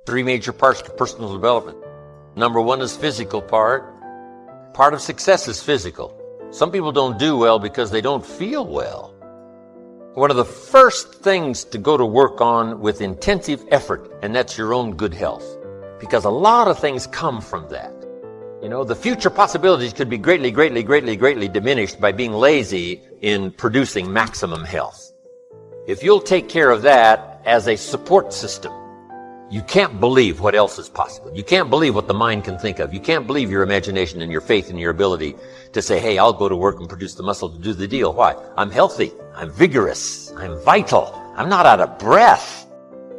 Three major parts to personal development. Number one is physical part. Part of success is physical. Some people don't do well because they don't feel well. One of the first things to go to work on with intensive effort, and that's your own good health. Because a lot of things come from that. You know, the future possibilities could be greatly diminished by being lazy in producing maximum health. If you'll take care of that as a support system, you can't believe what else is possible. You can't believe what the mind can think of. You can't believe your imagination and your faith and your ability to say, hey, I'll go to work and produce the muscle to do the deal. Why? I'm healthy. I'm vigorous. I'm vital. I'm not out of breath.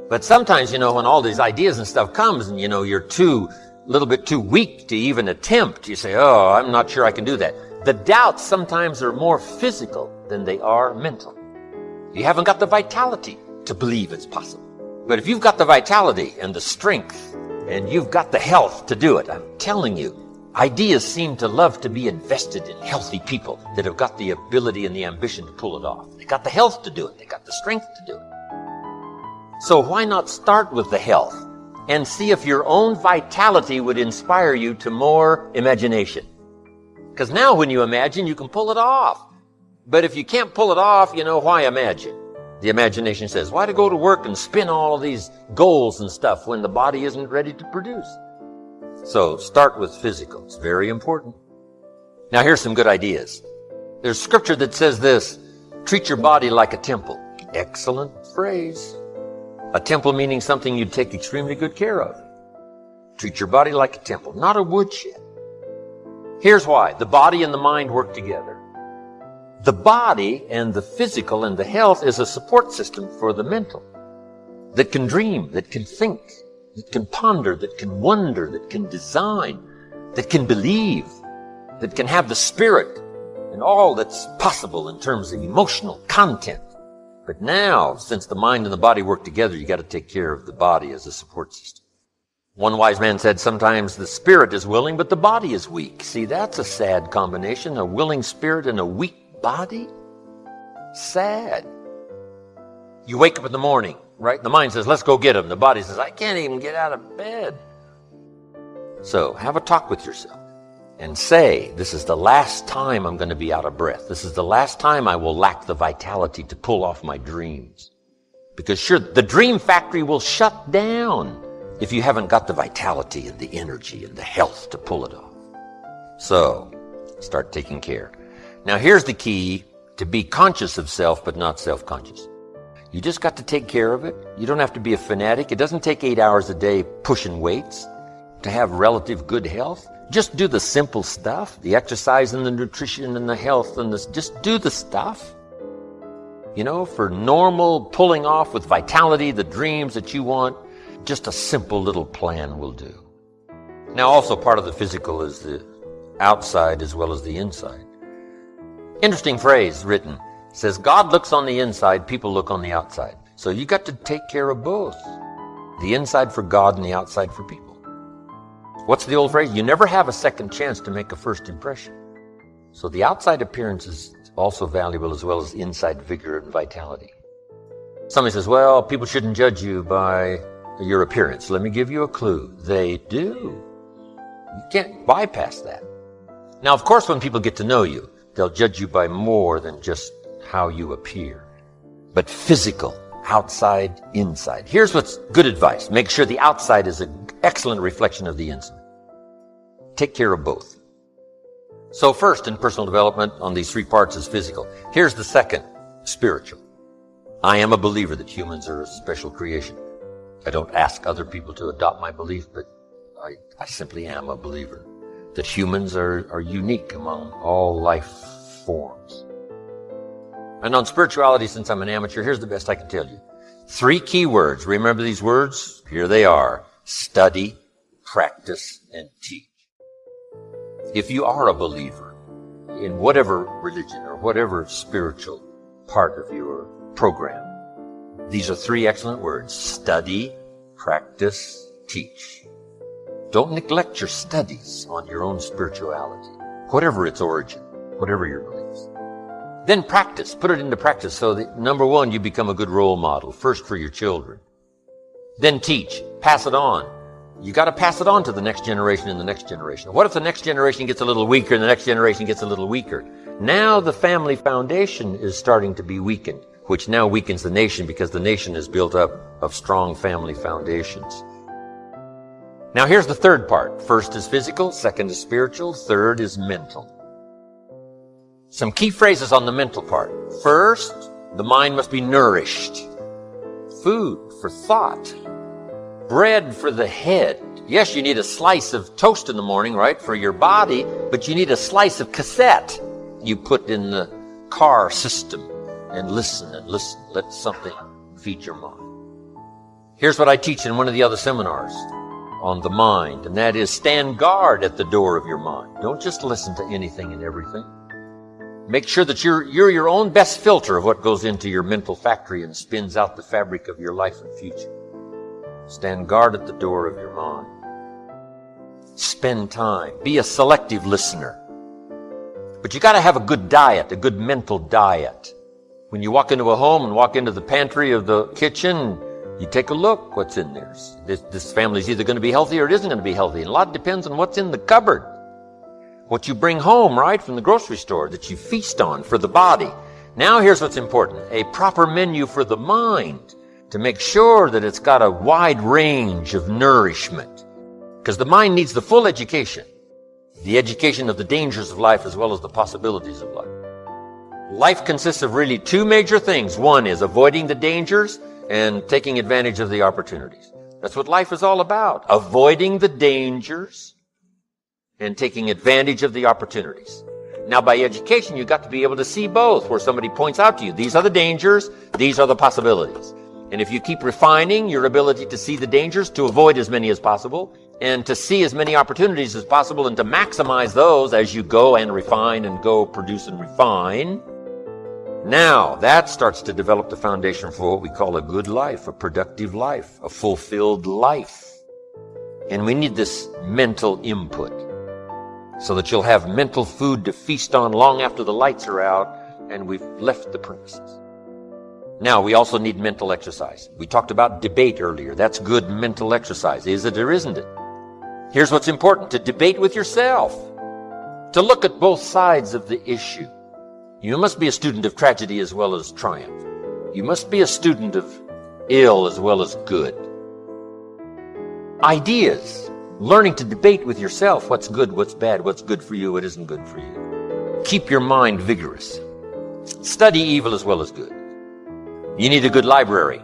But sometimes, you know, when all these ideas and stuff comes and, you know, you're a little bit too weak to even attempt, you say, oh, I'm not sure I can do that. The doubts sometimes are more physical than they are mental. You haven't got the vitality to believe it's possible. But if you've got the vitality and the strength and you've got the health to do it, I'm telling you, ideas seem to love to be invested in healthy people that have got the ability and the ambition to pull it off. They got the health to do it. They got the strength to do it. So why not start with the health and see if your own vitality would inspire you to more imagination? Because now when you imagine, you can pull it off. But if you can't pull it off, you know, why imagine? The imagination says, why to go to work and spin all of these goals and stuff when the body isn't ready to produce? So start with physical. It's very important. Now here's some good ideas. There's scripture that says this, treat your body like a temple. Excellent phrase. A temple meaning something you'd take extremely good care of. Treat your body like a temple, not a woodshed. Here's why. The body and the mind work together. The body and the physical and the health is a support system for the mental that can dream, that can think, that can ponder, that can wonder, that can design, that can believe, that can have the spirit and all that's possible in terms of emotional content. But now, since the mind and the body work together, you got to take care of the body as a support system. One wise man said sometimes the spirit is willing, but the body is weak. See, that's a sad combination, a willing spirit and a weak body? Sad. You wake up in the morning, right? The mind says, let's go get him. The body says, I can't even get out of bed. So have a talk with yourself and say, this is the last time I'm going to be out of breath. This is the last time I will lack the vitality to pull off my dreams. Because sure, the dream factory will shut down if you haven't got the vitality and the energy and the health to pull it off. So start taking care. Now here's the key to be conscious of self, but not self-conscious. You just got to take care of it. You don't have to be a fanatic. It doesn't take 8 hours a day pushing weights to have relative good health. Just do the simple stuff, the exercise and the nutrition and the health and just do the stuff. You know, for normal pulling off with vitality, the dreams that you want, just a simple little plan will do. Now also part of the physical is the outside as well as the inside. Interesting phrase written. It says, God looks on the inside, people look on the outside. So you got to take care of both. The inside for God and the outside for people. What's the old phrase? You never have a second chance to make a first impression. So the outside appearance is also valuable as well as inside vigor and vitality. Somebody says, well, people shouldn't judge you by your appearance. Let me give you a clue. They do. You can't bypass that. Now, of course, when people get to know you, they'll judge you by more than just how you appear. But physical, outside, inside. Here's what's good advice. Make sure the outside is an excellent reflection of the inside. Take care of both. So first, in personal development, on these three parts is physical. Here's the second, spiritual. I am a believer that humans are a special creation. I don't ask other people to adopt my belief, but I simply am a believer that humans are unique among all life forms. And on spirituality, since I'm an amateur, here's the best I can tell you. 3 key words. Remember these words? Here they are. Study, practice, and teach. If you are a believer in whatever religion or whatever spiritual part of your program, these are 3 excellent words. Study, practice, teach. Don't neglect your studies on your own spirituality, whatever its origin, whatever your beliefs. Then practice, put it into practice so that, number one, you become a good role model, first for your children. Then teach, pass it on. You got to pass it on to the next generation and the next generation. What if the next generation gets a little weaker and the next generation gets a little weaker? Now the family foundation is starting to be weakened, which now weakens the nation because the nation is built up of strong family foundations. Now here's the third part. First is physical, second is spiritual, third is mental. Some key phrases on the mental part. First, the mind must be nourished. Food for thought. Bread for the head. Yes, you need a slice of toast in the morning, right, for your body, but you need a slice of cassette you put in the car system and listen and listen. Let something feed your mind. Here's what I teach in one of the other seminars on the mind, and that is stand guard at the door of your mind. Don't just listen to anything and everything. Make sure that you're your own best filter of what goes into your mental factory and spins out the fabric of your life and future. Stand guard at the door of your mind. Spend time. Be a selective listener. But you got to have a good diet, a good mental diet. When you walk into a home and walk into the pantry of the kitchen, you take a look what's in there. This family's either going to be healthy or it isn't going to be healthy. And a lot depends on what's in the cupboard. What you bring home, right, from the grocery store that you feast on for the body. Now here's what's important. A proper menu for the mind to make sure that it's got a wide range of nourishment. Because the mind needs the full education. The education of the dangers of life as well as the possibilities of life. Life consists of really two major things. One is avoiding the dangers and taking advantage of the opportunities. That's what life is all about. Avoiding the dangers and taking advantage of the opportunities. Now, by education, you've got to be able to see both, where somebody points out to you, these are the dangers, these are the possibilities. And if you keep refining your ability to see the dangers, to avoid as many as possible, and to see as many opportunities as possible, and to maximize those as you go and refine and go produce and refine, now that starts to develop the foundation for what we call a good life, a productive life, a fulfilled life. And we need this mental input so that you'll have mental food to feast on long after the lights are out and we've left the premises. Now, we also need mental exercise. We talked about debate earlier. That's good mental exercise. Is it or isn't it? Here's what's important. To debate with yourself. To look at both sides of the issue. You must be a student of tragedy as well as triumph. You must be a student of ill as well as good. Ideas. Learning to debate with yourself. What's good, what's bad, what's good for you, what isn't good for you. Keep your mind vigorous. Study evil as well as good. You need a good library.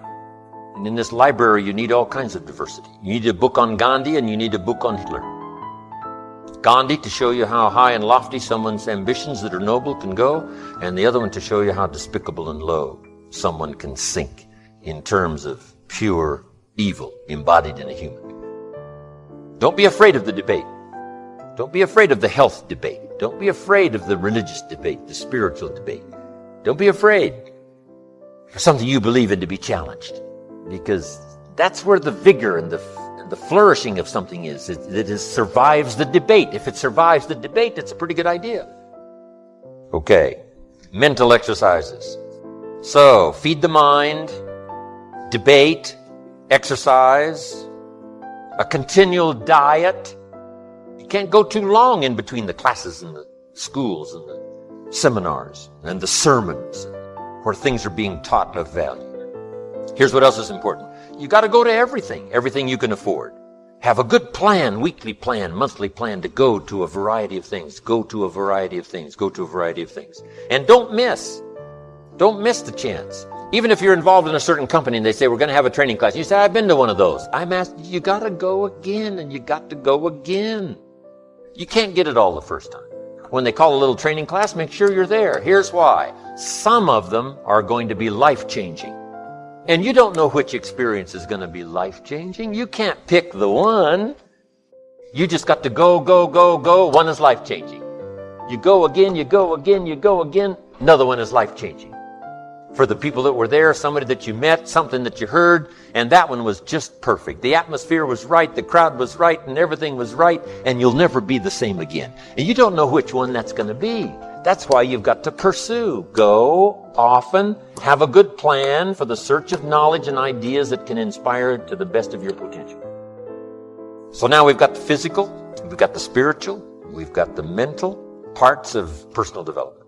And in this library, you need all kinds of diversity. You need a book on Gandhi and you need a book on Hitler. Gandhi to show you how high and lofty someone's ambitions that are noble can go, and the other one to show you how despicable and low someone can sink in terms of pure evil embodied in a human. Don't be afraid of the debate. Don't be afraid of the health debate. Don't be afraid of the religious debate, the spiritual debate. Don't be afraid for something you believe in to be challenged, because that's where the vigor and the flourishing of something is. It survives the debate. If it survives the debate, it's a pretty good idea. Okay, mental exercises. So, feed the mind, debate, exercise, a continual diet. You can't go too long in between the classes and the schools and the seminars and the sermons where things are being taught of value. Here's what else is important. You got to go to everything you can afford. Have a good plan, weekly plan, monthly plan to go to a variety of things. Go to a variety of things. Go to a variety of things. And don't miss the chance. Even if you're involved in a certain company and they say, we're going to have a training class. You say, I've been to one of those. I'm asked, you got to go again and you got to go again. You can't get it all the first time. When they call a little training class, make sure you're there. Here's why. Some of them are going to be life-changing. And you don't know which experience is going to be life-changing. You can't pick the one. You just got to go, go, go, go. One is life-changing. You go again, you go again, you go again. Another one is life-changing. For the people that were there, somebody that you met, something that you heard, and that one was just perfect. The atmosphere was right, the crowd was right, and everything was right, and you'll never be the same again. And you don't know which one that's going to be. That's why you've got to pursue. Go often. Have a good plan for the search of knowledge and ideas that can inspire to the best of your potential. So now we've got the physical, we've got the spiritual, we've got the mental parts of personal development.